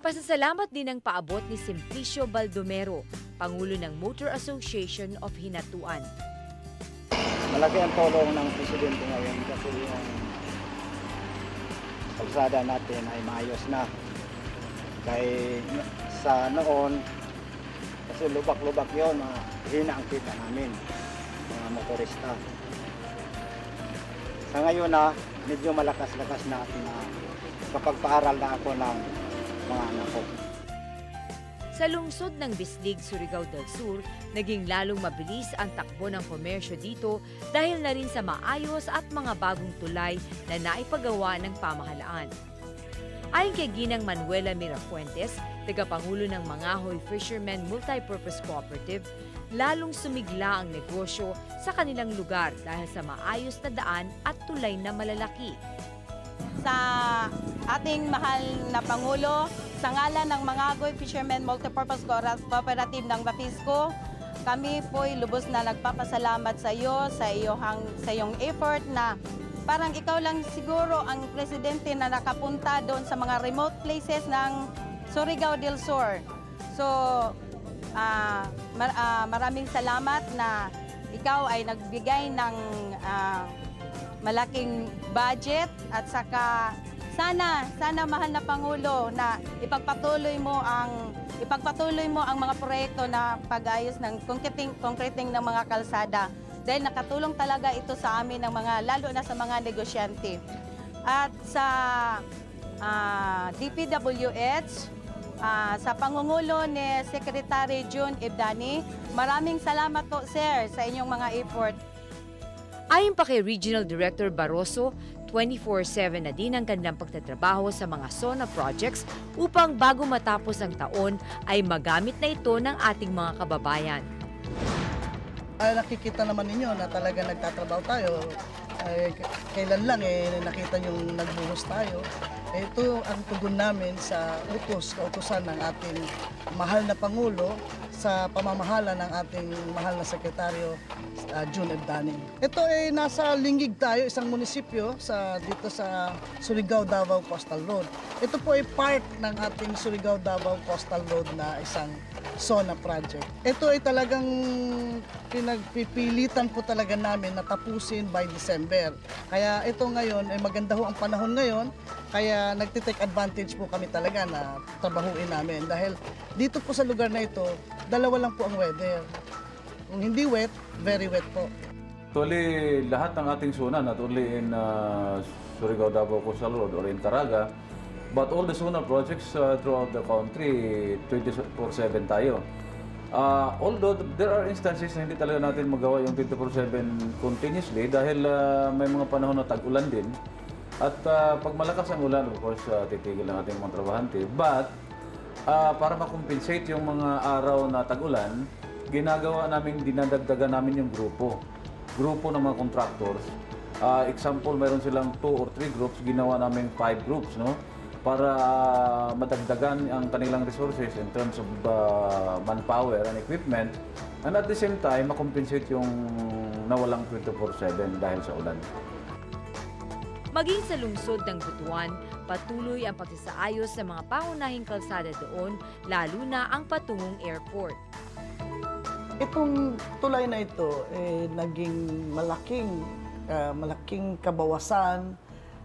Pasasalamat din ang paabot ni Simplicio Baldomero, Pangulo ng Motor Association of Hinatuan. Malaki ang tulong ng Presidente ngayon kasi yung kalsada natin ay maayos na. Kaya sa noon, kasi lubak-lubak yun, hina ang kita namin, mga motorista. Sa ngayon na, medyo malakas-lakas na kapag-paaral na ako ng mga anak ko. Sa lungsod ng Bislig, Surigao del Sur, naging lalong mabilis ang takbo ng komersyo dito dahil na rin sa maayos at mga bagong tulay na naipagawa ng pamahalaan. Ayon kay Ginang Manuela Mirafuentes, tagapangulo ng Mangahoy Fishermen Multipurpose Cooperative, lalong sumigla ang negosyo sa kanilang lugar dahil sa maayos na daan at tulay na malalaki. Sa ating mahal na Pangulo, sa ngalan ng Mangahoy Fishermen Multipurpose Cooperative ng Bafisco, kami po'y lubos na nagpapasalamat sa iyo, sa iyong effort na parang ikaw lang siguro ang presidente na nakapunta doon sa mga remote places ng Surigao del Sur. So, maraming salamat na ikaw ay nagbigay ng malaking budget at saka sana mahal na Pangulo na ipagpatuloy mo ang mga proyekto na pag-ayos ng concreting ng mga kalsada. Dahil nakatulong talaga ito sa amin ng lalo na sa mga negosyante. At sa DPWH, sa pangungulo ni Secretary June Ibdani, maraming salamat po, sir, sa inyong mga effort. Ayon pa kay Regional Director Barroso, 24/7 na din ang kanilang pagtatrabaho sa mga SONA projects upang bago matapos ang taon ay magamit na ito ng ating mga kababayan. Nakikita naman ninyo na talaga nagtatrabaho tayo. Kailan lang nakita yung nagbuhos tayo. Ito ang tugon namin sa kautusan ng ating mahal na Pangulo sa pamamahala ng ating mahal na Sekretaryo June Ibdani. Ito ay nasa Linggig tayo, isang munisipyo dito sa Surigao Davao Coastal Road. Ito po ay part ng ating Surigao Davao Coastal Road na isang SONA project. Ito ay talagang pinagpipilitan po talaga namin na tapusin by December. Kaya ito ngayon ay maganda ho ang panahon ngayon. Kaya nagtitake advantage po kami talaga na trabahuin namin. Dahil dito po sa lugar na ito, dalawa lang po ang weather. Kung hindi wet, very wet po. Actually, lahat ng ating SONA, not only in Surigao Davao Coastal Road or in Caraga, but all the SONA projects throughout the country, 24/7 tayo. Although there are instances na hindi talaga natin magawa yung 24/7 continuously dahil may mga panahon na tag-ulan din. At pag malakas ang ulan, of course, titigil ang ating mga trabahante. But para makompensate yung mga araw na tag-ulan, dinadagdagan namin yung grupo ng mga contractors. Example, mayroon silang 2 or 3 groups, ginawa namin 5 groups, no? Para madagdagan ang kanilang resources in terms of manpower and equipment, and at the same time, makompensate yung nawalang 24/7 dahil sa ulan. Maging sa lungsod ng Butuan, patuloy ang pagsasaayos sa mga pangunahing kalsada doon, lalo na ang patungong airport. Itong tulay na ito naging malaking kabawasan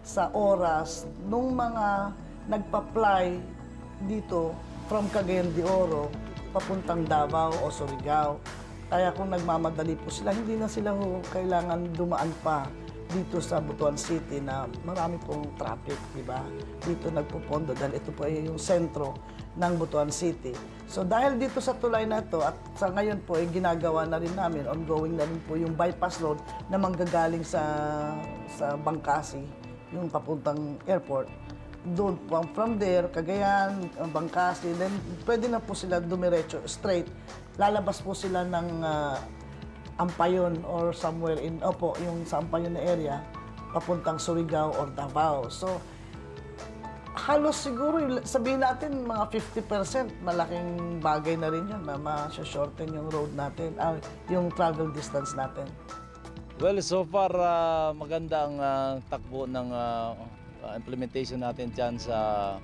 sa oras nung mga nagpa-fly dito from Cagayan de Oro papuntang Davao o Surigao. Kaya kung nagmamadali po sila, hindi na sila kailangan dumaan pa dito sa Butuan City na marami pong traffic, di ba? Dito nagpupondo dahil ito po ay yung sentro ng Butuan City. So dahil dito sa tulay na ito at sa ngayon po ay ginagawa na rin namin, ongoing na rin po yung bypass road na manggagaling sa Bangkasi, yung papuntang airport. Doon po, from there, Cagayan, Bangkasi, then pwede na po sila dumiretso, straight. Lalabas po sila ng Ampayon or somewhere in, yung sa Ampayon na area, papuntang Surigao or Davao. So, halos siguro, sabihin natin, mga 50%, malaking bagay na rin yun na ma-shorten yung road natin, yung travel distance natin. Well, so far, maganda ang takbo ng implementation natin dyan sa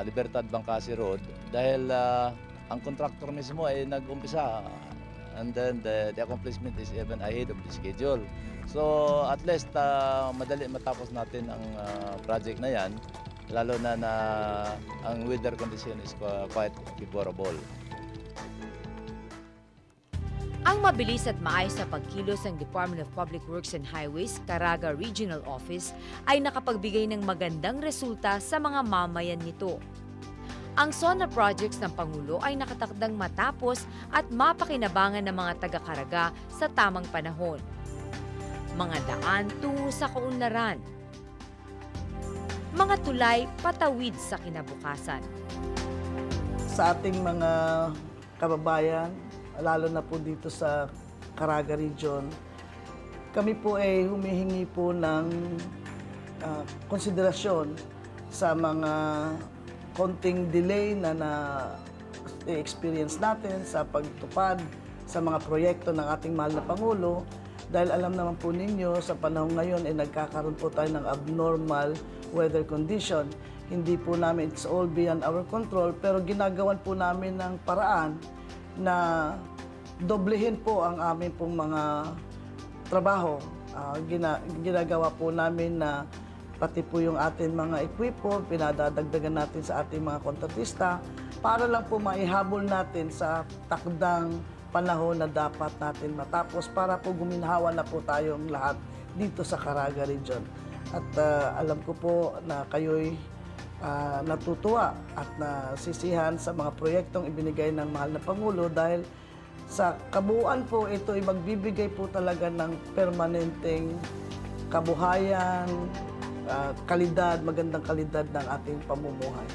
Libertad Bangkasi Road dahil ang contractor mismo ay nag-umpisa and then the accomplishment is even ahead of the schedule. So at least madali matapos natin ang project na yan, lalo na ang weather condition is quite favorable. Ang mabilis at maayos na pagkilos ng Department of Public Works and Highways, Caraga Regional Office ay nakapagbigay ng magandang resulta sa mga mamayan nito. Ang SONA projects ng Pangulo ay nakatakdang matapos at mapakinabangan ng mga taga-Caraga sa tamang panahon. Mga daan tungo sa kaunlaran. Mga tulay patawid sa kinabukasan. Sa ating mga kababayan, lalo na po dito sa Caraga Region, kami po ay humihingi po ng konsiderasyon sa mga konting delay na na-experience natin sa pagtupad sa mga proyekto ng ating mahal na Pangulo. Dahil alam naman po ninyo, sa panahon ngayon ay nagkakaroon po tayo ng abnormal weather condition. Hindi po namin, it's all beyond our control, pero ginagawan po namin ng paraan na doblehin po ang aming pong mga trabaho. Ginagawa po namin na pati po yung ating mga equipo, pinadadagdagan natin sa ating mga kontratista para lang po maihabol natin sa takdang panahon na dapat natin matapos para po guminhawa na po tayong lahat dito sa Caraga Region. At alam ko po na kayo'y natutuwa at nasisihan sa mga proyektong ibinigay ng mahal na Pangulo dahil sa kabuuan po ito ay magbibigay po talaga ng permanenteng kabuhayan, kalidad, magandang kalidad ng ating pamumuhay.